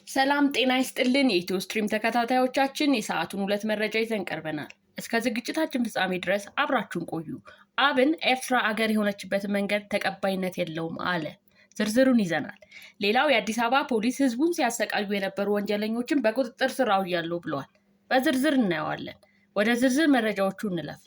ሰላም ጤና ይስጥልን የኢትዮ ስትሪም ተከታታዮቻችን የሰዓቱን ሁለት መረጃ ይዘን ቀርበናል። እስከ ዝግጅታችን ፍጻሜ ድረስ አብራችሁን ቆዩ። አብን ኤርትራ አገር የሆነችበት መንገድ ተቀባይነት የለውም አለ። ዝርዝሩን ይዘናል። ሌላው የአዲስ አበባ ፖሊስ ህዝቡን ሲያሰቃዩ የነበሩ ወንጀለኞችን በቁጥጥር ስር አውያለሁ ብለዋል። በዝርዝር እናየዋለን። ወደ ዝርዝር መረጃዎቹ እንለፍ።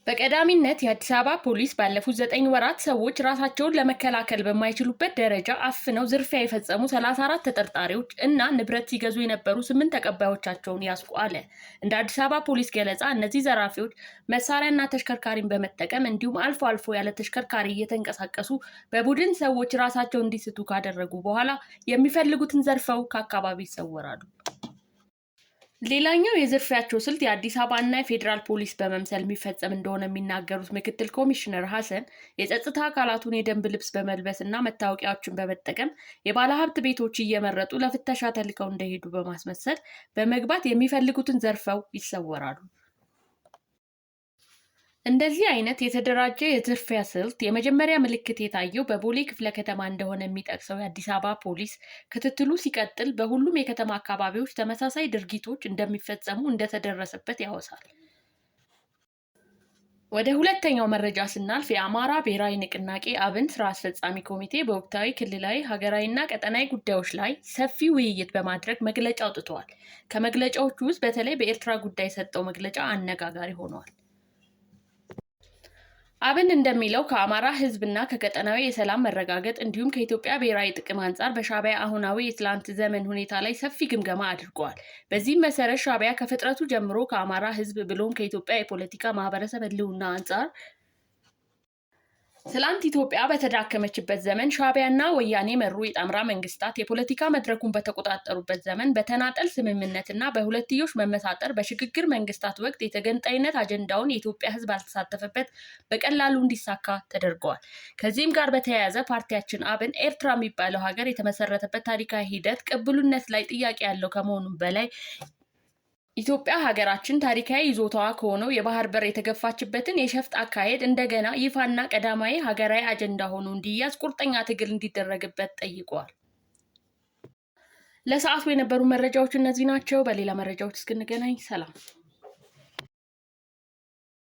በቀዳሚነት የአዲስ አበባ ፖሊስ ባለፉት 9 ወራት ሰዎች ራሳቸውን ለመከላከል በማይችሉበት ደረጃ አፍነው ዝርፊያ የፈጸሙ 34 ተጠርጣሪዎች እና ንብረት ሲገዙ የነበሩ 8 ተቀባዮቻቸውን ያስቁ አለ። እንደ አዲስ አበባ ፖሊስ ገለጻ እነዚህ ዘራፊዎች መሳሪያና ተሽከርካሪን በመጠቀም እንዲሁም አልፎ አልፎ ያለ ተሽከርካሪ እየተንቀሳቀሱ በቡድን ሰዎች ራሳቸውን እንዲስቱ ካደረጉ በኋላ የሚፈልጉትን ዘርፈው ከአካባቢ ይሰወራሉ። ሌላኛው የዝርፊያቸው ስልት የአዲስ አበባ እና የፌዴራል ፖሊስ በመምሰል የሚፈጸም እንደሆነ የሚናገሩት ምክትል ኮሚሽነር ሐሰን የጸጥታ አካላቱን የደንብ ልብስ በመልበስ እና መታወቂያዎችን በመጠቀም የባለሀብት ቤቶች እየመረጡ ለፍተሻ ተልከው እንደሄዱ በማስመሰል በመግባት የሚፈልጉትን ዘርፈው ይሰወራሉ። እንደዚህ አይነት የተደራጀ የዝርፊያ ስልት የመጀመሪያ ምልክት የታየው በቦሌ ክፍለ ከተማ እንደሆነ የሚጠቅሰው የአዲስ አበባ ፖሊስ ክትትሉ ሲቀጥል በሁሉም የከተማ አካባቢዎች ተመሳሳይ ድርጊቶች እንደሚፈጸሙ እንደተደረሰበት ያወሳል። ወደ ሁለተኛው መረጃ ስናልፍ የአማራ ብሔራዊ ንቅናቄ አብን ስራ አስፈጻሚ ኮሚቴ በወቅታዊ ክልላዊ ሀገራዊና ቀጠናዊ ጉዳዮች ላይ ሰፊ ውይይት በማድረግ መግለጫ አውጥተዋል። ከመግለጫዎቹ ውስጥ በተለይ በኤርትራ ጉዳይ የሰጠው መግለጫ አነጋጋሪ ሆኗል። አብን እንደሚለው ከአማራ ህዝብና ከቀጠናዊ የሰላም መረጋገጥ እንዲሁም ከኢትዮጵያ ብሔራዊ ጥቅም አንጻር በሻዕቢያ አሁናዊ የትላንት ዘመን ሁኔታ ላይ ሰፊ ግምገማ አድርገዋል። በዚህም መሰረት ሻዕቢያ ከፍጥረቱ ጀምሮ ከአማራ ህዝብ ብሎም ከኢትዮጵያ የፖለቲካ ማህበረሰብ ህልውና አንጻር ትላንት ኢትዮጵያ በተዳከመችበት ዘመን ሻዕቢያና ወያኔ መሩ የጣምራ መንግስታት የፖለቲካ መድረኩን በተቆጣጠሩበት ዘመን በተናጠል ስምምነትና በሁለትዮሽ መመሳጠር በሽግግር መንግስታት ወቅት የተገንጣይነት አጀንዳውን የኢትዮጵያ ህዝብ አልተሳተፈበት በቀላሉ እንዲሳካ ተደርገዋል። ከዚህም ጋር በተያያዘ ፓርቲያችን አብን ኤርትራ የሚባለው ሀገር የተመሰረተበት ታሪካዊ ሂደት ቅቡልነት ላይ ጥያቄ ያለው ከመሆኑም በላይ ኢትዮጵያ ሀገራችን ታሪካዊ ይዞታዋ ከሆነው የባህር በር የተገፋችበትን የሸፍጥ አካሄድ እንደገና ይፋና ቀዳማዊ ሀገራዊ አጀንዳ ሆኖ እንዲያዝ ቁርጠኛ ትግል እንዲደረግበት ጠይቋል። ለሰዓቱ የነበሩ መረጃዎች እነዚህ ናቸው። በሌላ መረጃዎች እስክንገናኝ ሰላም።